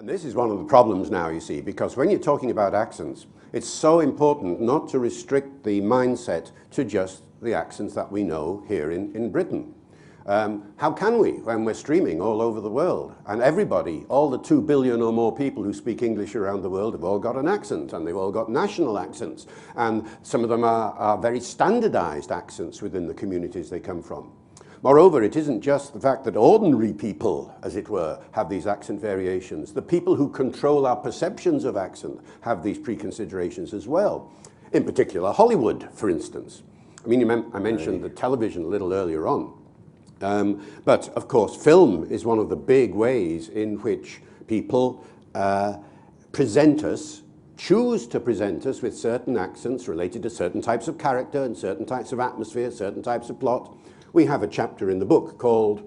And this is one of the problems now, you see, because when you're talking about accents, it's so important not to restrict the mindset to just the accents that we know here in Britain. How can we when we're streaming all over the world? And everybody, all the 2 billion or more people who speak English around the world have all got an accent, and they've all got national accents. And some of them are very standardized accents within the communities they come from. Moreover, it isn't just the fact that ordinary people, as it were, have these accent variations. The people who control our perceptions of accent have these preconsiderations as well. In particular, Hollywood, for instance. I mean, I mentioned the television a little earlier on. But, of course, film is one of the big ways in which people present us, choose to present us with certain accents related to certain types of character and certain types of atmosphere, certain types of plot. We have a chapter in the book called...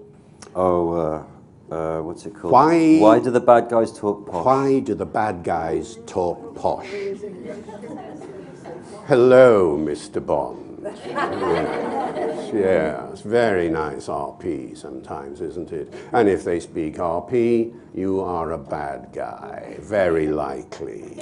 what's it called? Why do the bad guys talk posh? Why do the bad guys talk posh? Hello, Mr. Bond. Yes, very nice RP sometimes, isn't it? And if they speak RP, you are a bad guy, very likely.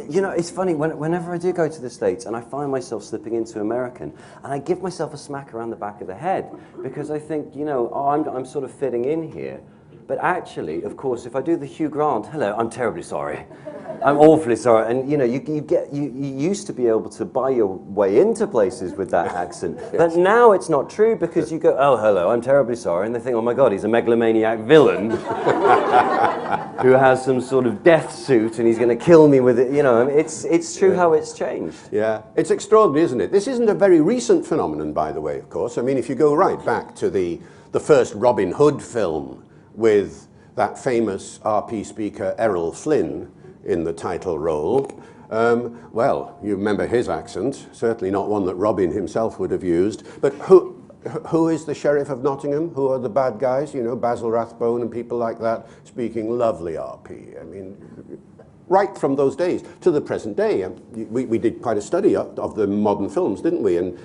You know, it's funny, whenever I do go to the States and I find myself slipping into American, and I give myself a smack around the back of the head, because I think, you know, oh, I'm sort of fitting in here. But actually, of course, if I do the Hugh Grant, hello, I'm terribly sorry. I'm awfully sorry. And you know, you used to be able to buy your way into places with that accent. Yes. But now it's not true, because you go, oh, hello, I'm terribly sorry. And they think, oh my God, he's a megalomaniac villain who has some sort of death suit and he's going to kill me with it. You know, it's true how it's changed. Yeah, it's extraordinary, isn't it? This isn't a very recent phenomenon, by the way, of course. I mean, if you go right back to the first Robin Hood film, with that famous RP speaker Errol Flynn in the title role. Well, you remember his accent, certainly not one that Robin himself would have used. But who is the Sheriff of Nottingham? Who are the bad guys? You know, Basil Rathbone and people like that, speaking lovely RP. I mean, right from those days to the present day. We did quite a study of the modern films, didn't we? And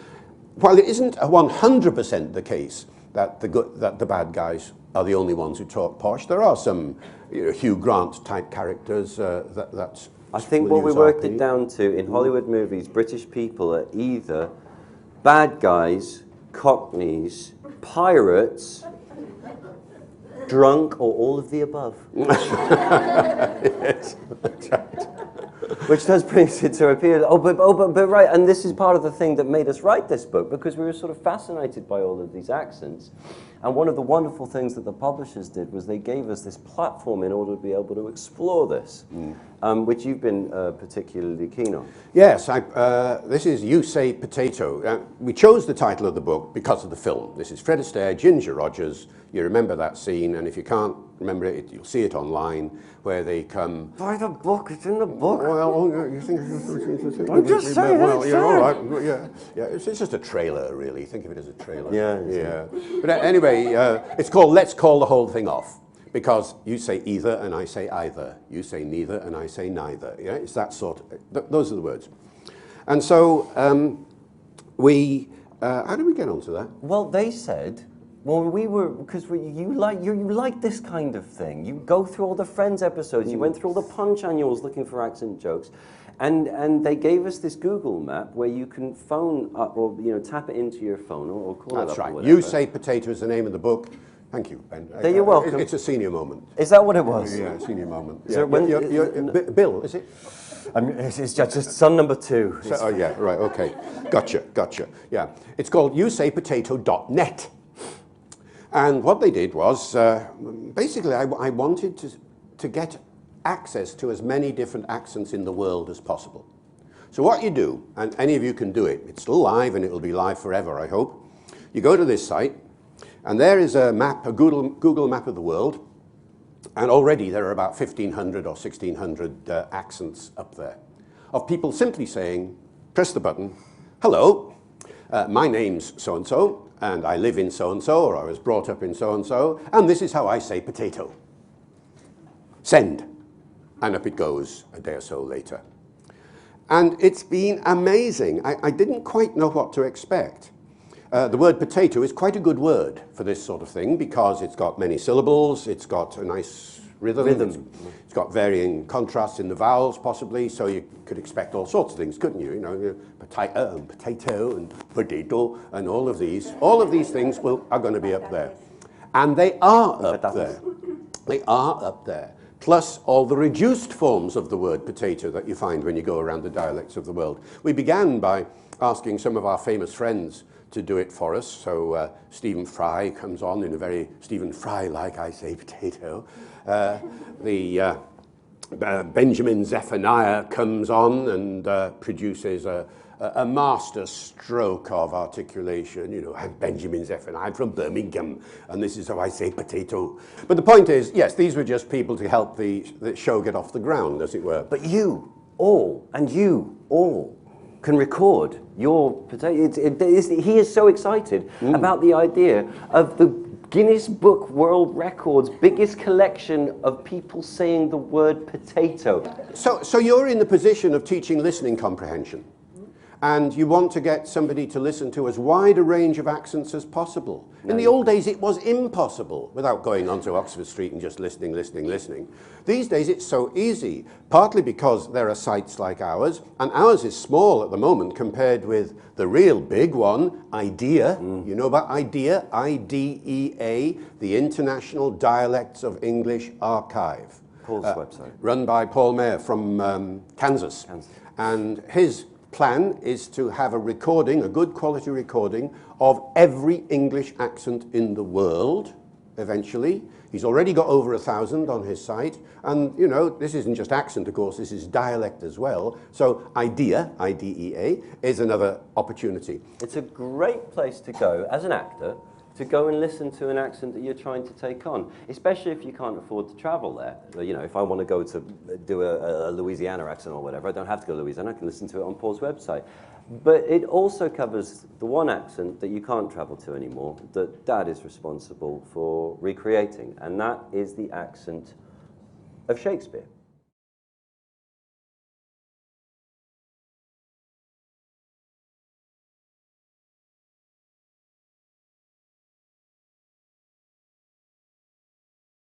while it isn't 100% the case that the bad guys are the only ones who talk posh, there are some, you know, Hugh Grant type characters that I think what we worked it down to in Hollywood movies, British people are either bad guys, cockneys, pirates, drunk, or all of the above. Yes, that's right. Which does bring it to appeal. But right, and this is part of the thing that made us write this book, because we were sort of fascinated by all of these accents. And one of the wonderful things that the publishers did was they gave us this platform in order to be able to explore this, which you've been particularly keen on. Yes, this is You Say Potato. We chose the title of the book because of the film. This is Fred Astaire, Ginger Rogers. You remember that scene, and if you can't remember it, you'll see it online, where they come... Buy the book, it's in the book. Well, you think... I'm just saying, well, you're all right. Yeah, it's just a trailer, really. Think of it as a trailer. Yeah. But anyway, it's called Let's Call the Whole Thing Off, because you say either and I say either. You say neither and I say neither. Yeah, it's that sort of... Those are the words. And so how did we get onto that? Well, they said... Well, because you like this kind of thing. You go through all the Friends episodes. You went through all the Punch annuals looking for accent jokes, and they gave us this Google map where you can phone up or tap it into your phone or call it up. That's right. Or whatever. You Say Potato is the name of the book. Thank you, Ben. You're welcome. It's a senior moment. Is that what it was? Yeah, senior moment. So Bill, is it? It's just son number 2. Oh yeah, right. Okay, gotcha. Yeah, it's called YouSayPotato.net. And what they did was, basically, I wanted to get access to as many different accents in the world as possible. So what you do, and any of you can do it, it's still live and it'll be live forever, I hope. You go to this site, and there is a map, a Google map of the world, and already there are about 1,500 or 1,600 accents up there, of people simply saying, press the button, hello, my name's so-and-so, and I live in so-and-so, or I was brought up in so-and-so, and this is how I say potato. Send. And up it goes a day or so later. And it's been amazing. I didn't quite know what to expect. The word potato is quite a good word for this sort of thing, because it's got many syllables, it's got a nice Rhythm. It's got varying contrasts in the vowels, possibly, so you could expect all sorts of things, couldn't you? You know, potato and potato and potato and all of these things are going to be up there. And they are up there. They are up there. Plus all the reduced forms of the word potato that you find when you go around the dialects of the world. We began by asking some of our famous friends to do it for us. So Stephen Fry comes on in a very Stephen Fry-like, I say, potato. Benjamin Zephaniah comes on and produces a master stroke of articulation. You know, I'm Benjamin Zephaniah, I'm from Birmingham, and this is how I say potato. But the point is, yes, these were just people to help the show get off the ground, as it were. But you all can record your potato. He is so excited about the idea of the Guinness Book World Records biggest collection of people saying the word potato. So you're in the position of teaching listening comprehension, and you want to get somebody to listen to as wide a range of accents as possible. In the old days, it was impossible without going onto Oxford Street and just listening. These days, it's so easy, partly because there are sites like ours, and ours is small at the moment compared with the real big one, IDEA. You know about IDEA? IDEA, the International Dialects of English Archive. Paul's website. Run by Paul Mayer from Kansas. And his plan is to have a recording, a good quality recording, of every English accent in the world, eventually. He's already got over 1,000 on his site. And, you know, this isn't just accent, of course, this is dialect as well. So IDEA, I-D-E-A, is another opportunity. It's a great place to go as an actor, to go and listen to an accent that you're trying to take on, especially if you can't afford to travel there. You know, if I want to go to do a Louisiana accent or whatever, I don't have to go to Louisiana, I can listen to it on Paul's website. But it also covers the one accent that you can't travel to anymore, that Dad is responsible for recreating, and that is the accent of Shakespeare.